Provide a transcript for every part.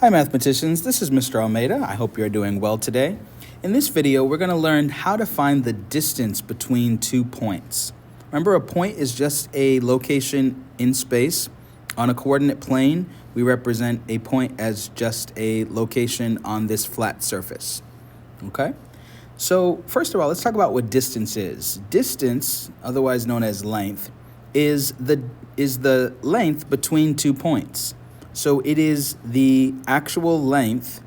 Hi mathematicians, this is Mr. Almeida. I hope you're doing well today. In this video, we're going to learn how to find the distance between 2 points. Remember, a point is just a location in space. On a coordinate plane, we represent a point as just a location on this flat surface. Okay? So first of all, let's talk about what distance is. Distance, otherwise known as length, is the length between 2 points. So it is the actual length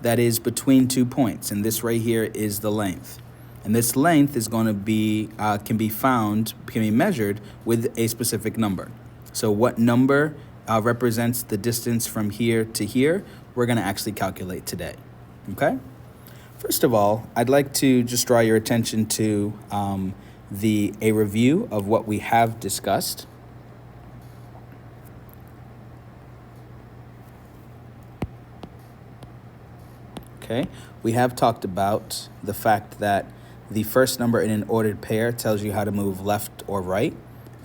that is between 2 points, and this right here is the length. And this length is going to be can be measured with a specific number. So what number represents the distance from here to here? We're going to actually calculate today. Okay. First of all, I'd like to just draw your attention to a review of what we have discussed. Okay, we have talked about the fact that the first number in an ordered pair tells you how to move left or right,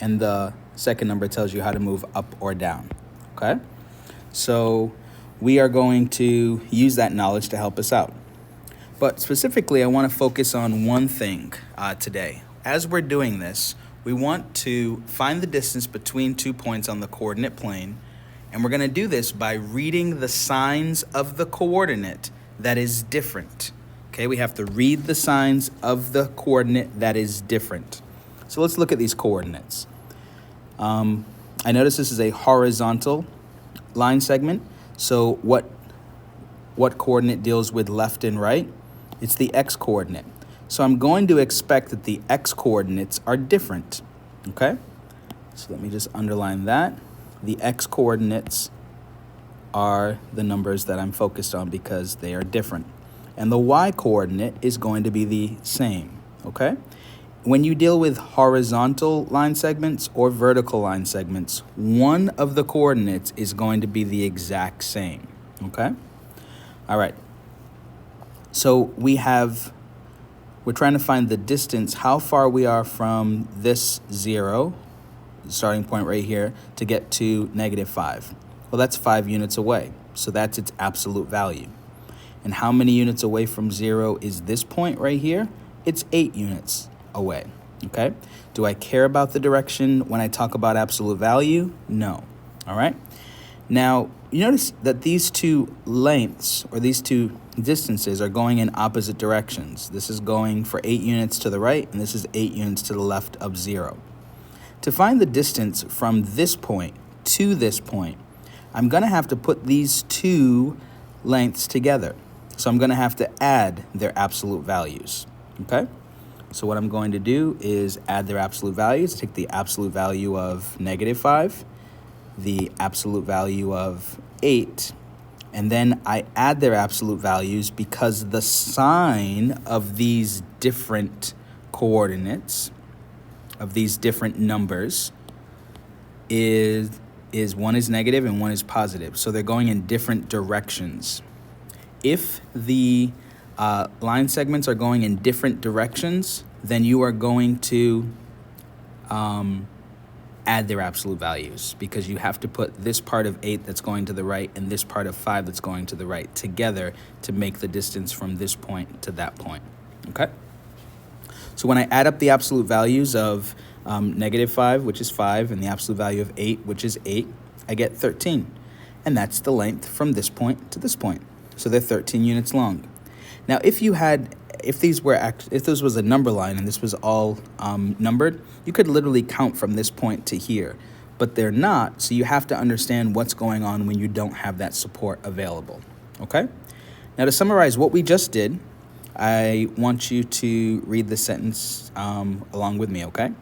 and the second number tells you how to move up or down. Okay, so we are going to use that knowledge to help us out. But specifically, I want to focus on one thing today. As we're doing this, we want to find the distance between 2 points on the coordinate plane, and we're going to do this by reading the signs of the coordinate that is different. Okay, we have to read the signs of the coordinate that is different. So let's look at these coordinates. I notice this is a horizontal line segment. So what coordinate deals with left and right? It's the x coordinate. So I'm going to expect that the x coordinates are different. Okay, so let me just underline that. The x coordinates are the numbers that I'm focused on because they are different. And the y coordinate is going to be the same, okay? When you deal with horizontal line segments or vertical line segments, one of the coordinates is going to be the exact same, okay? All right. So we're trying to find the distance, how far we are from this 0, starting point right here, to get to -5. Well, that's 5 units away, so that's its absolute value. And how many units away from 0 is this point right here? It's 8 units away, okay? Do I care about the direction when I talk about absolute value? No, all right? Now, you notice that these two lengths, or these two distances, are going in opposite directions. This is going for 8 units to the right, and this is 8 units to the left of 0. To find the distance from this point to this point, I'm going to have to put these two lengths together. So I'm going to have to add their absolute values, okay? So what I'm going to do is add their absolute values. Take the absolute value of -5, the absolute value of 8, and then I add their absolute values because the sign of these different coordinates, of these different numbers, is one is negative and one is positive. So they're going in different directions. If the line segments are going in different directions, then you are going to add their absolute values, because you have to put this part of 8 that's going to the right and this part of 5 that's going to the right together to make the distance from this point to that point, okay? So when I add up the absolute values of -5, which is 5, and the absolute value of 8, which is 8, I get 13. And that's the length from this point to this point. So they're 13 units long. Now, if this was a number line and this was all numbered, you could literally count from this point to here. But they're not, so you have to understand what's going on when you don't have that support available, okay? Now, to summarize what we just did, I want you to read the sentence along with me, okay?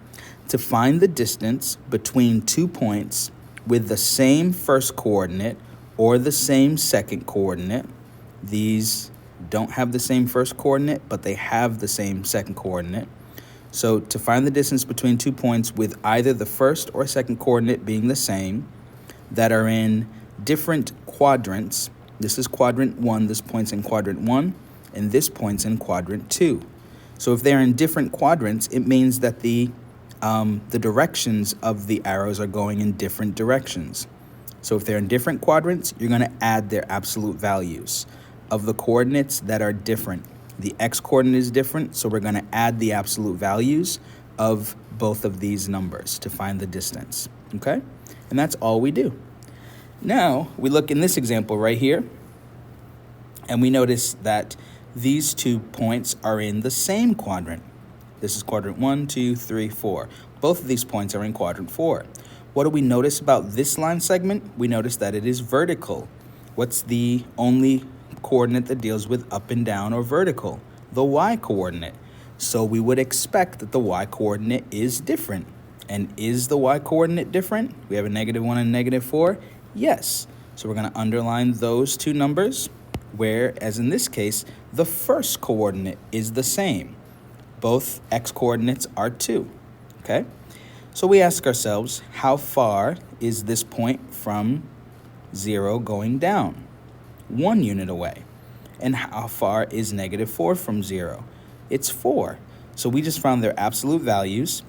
To find the distance between 2 points with the same first coordinate or the same second coordinate. These don't have the same first coordinate, but they have the same second coordinate. So to find the distance between 2 points with either the first or second coordinate being the same, that are in different quadrants. This is quadrant 1, this point's in quadrant 1, and this point's in quadrant 2. So if they're in different quadrants, it means that the directions of the arrows are going in different directions. So if they're in different quadrants, you're going to add their absolute values of the coordinates that are different. The x-coordinate is different, so we're going to add the absolute values of both of these numbers to find the distance, okay? And that's all we do. Now, we look in this example right here, and we notice that these 2 points are in the same quadrant. This is quadrant 1, 2, 3, 4. Both of these points are in quadrant 4. What do we notice about this line segment? We notice that it is vertical. What's the only coordinate that deals with up and down or vertical? The y-coordinate. So we would expect that the y-coordinate is different. And is the y-coordinate different? We have a -1 and a -4. Yes. So we're going to underline those 2 numbers, whereas in this case, the first coordinate is the same. Both x-coordinates are 2, okay? So we ask ourselves, how far is this point from 0 going down? 1 unit away. And how far is -4 from 0? It's 4. So we just found their absolute values.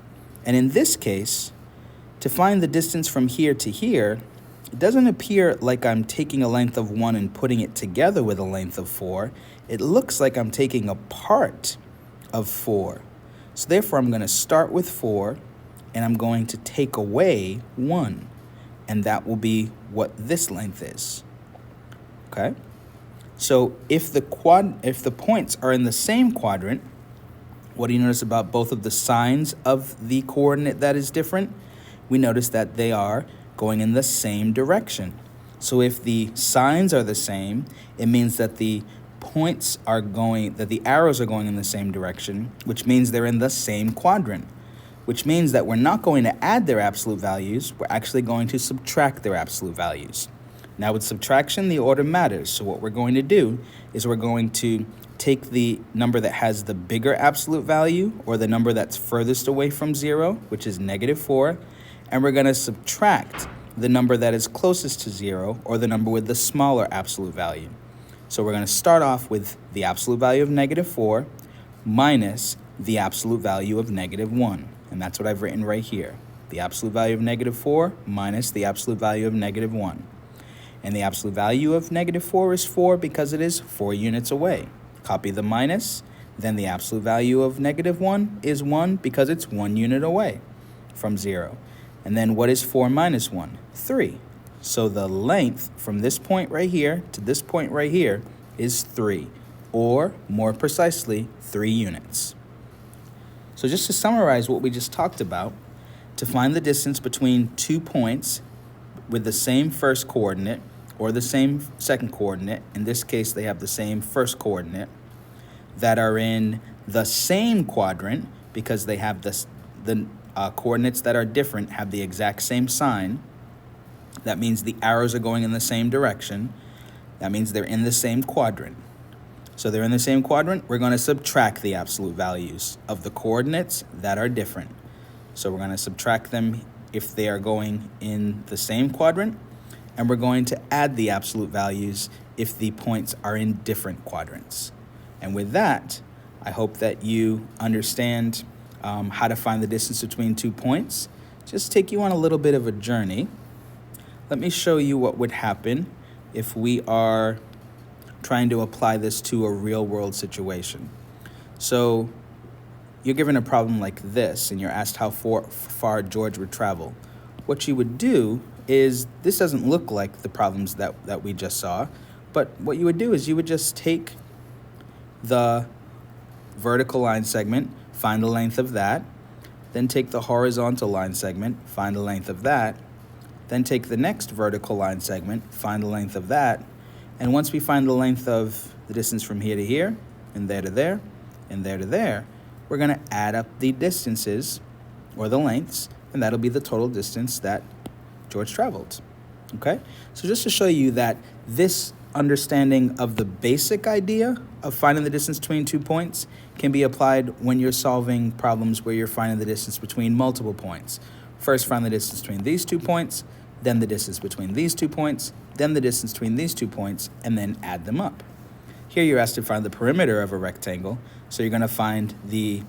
And in this case, to find the distance from here to here, it doesn't appear like I'm taking a length of 1 and putting it together with a length of 4. It looks like I'm taking a part of 4. So therefore, I'm going to start with 4, and I'm going to take away 1. And that will be what this length is, okay? So if the points are in the same quadrant, what do you notice about both of the signs of the coordinate that is different? We notice that they are going in the same direction. So if the signs are the same, it means that the arrows are going in the same direction, which means they're in the same quadrant, which means that we're not going to add their absolute values, we're actually going to subtract their absolute values. Now with subtraction, the order matters. So what we're going to do is we're going to take the number that has the bigger absolute value, or the number that's furthest away from 0, which is -4, and we're going to subtract the number that is closest to 0, or the number with the smaller absolute value. So we're going to start off with the absolute value of -4 minus the absolute value of -1. And that's what I've written right here. The absolute value of -4 minus the absolute value of -1. And the absolute value of -4 is 4 because it is 4 units away. Copy the minus. Then the absolute value of -1 is 1 because it's 1 unit away from 0. And then what is 4 minus 1? 3. So the length from this point right here to this point right here is 3, or more precisely, 3 units. So just to summarize what we just talked about, to find the distance between 2 points with the same first coordinate or the same second coordinate, in this case they have the same first coordinate, that are in the same quadrant because they have the coordinates that are different have the exact same sign. That means the arrows are going in the same direction. That means they're in the same quadrant. So they're in the same quadrant, we're going to subtract the absolute values of the coordinates that are different. So we're going to subtract them if they are going in the same quadrant, and we're going to add the absolute values if the points are in different quadrants. And with that, I hope that you understand how to find the distance between 2 points. Just take you on a little bit of a journey. Let me show you what would happen if we are trying to apply this to a real-world situation. So you're given a problem like this, and you're asked how far George would travel. What you would do is, this doesn't look like the problems that we just saw, but what you would do is you would just take the vertical line segment, find the length of that, then take the horizontal line segment, find the length of that, then take the next vertical line segment, find the length of that, and once we find the length of the distance from here to here, and there to there, and there to there, we're going to add up the distances, or the lengths, and that'll be the total distance that George traveled. Okay? So just to show you that this understanding of the basic idea of finding the distance between 2 points can be applied when you're solving problems where you're finding the distance between multiple points. First, find the distance between these 2 points, then the distance between these 2 points, then the distance between these 2 points, and then add them up. Here you're asked to find the perimeter of a rectangle, so you're going to find the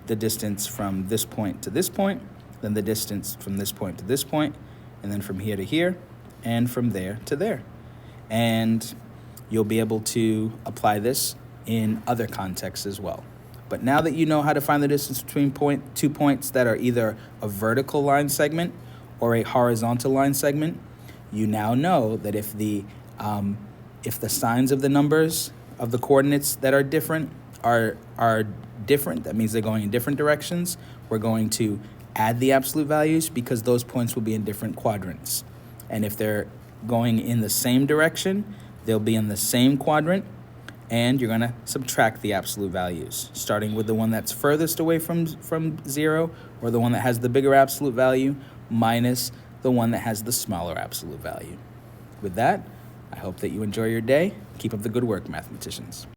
distance from this point to this point, then the distance from this point to this point, and then from here to here, and from there to there. And you'll be able to apply this in other contexts as well. But now that you know how to find the distance between 2 points that are either a vertical line segment or a horizontal line segment, you now know that if the signs of the numbers of the coordinates that are different are different, that means they're going in different directions, we're going to add the absolute values because those points will be in different quadrants. And if they're going in the same direction, they'll be in the same quadrant, and you're going to subtract the absolute values, starting with the one that's furthest away from 0, or the one that has the bigger absolute value, minus the one that has the smaller absolute value. With that, I hope that you enjoy your day. Keep up the good work, mathematicians.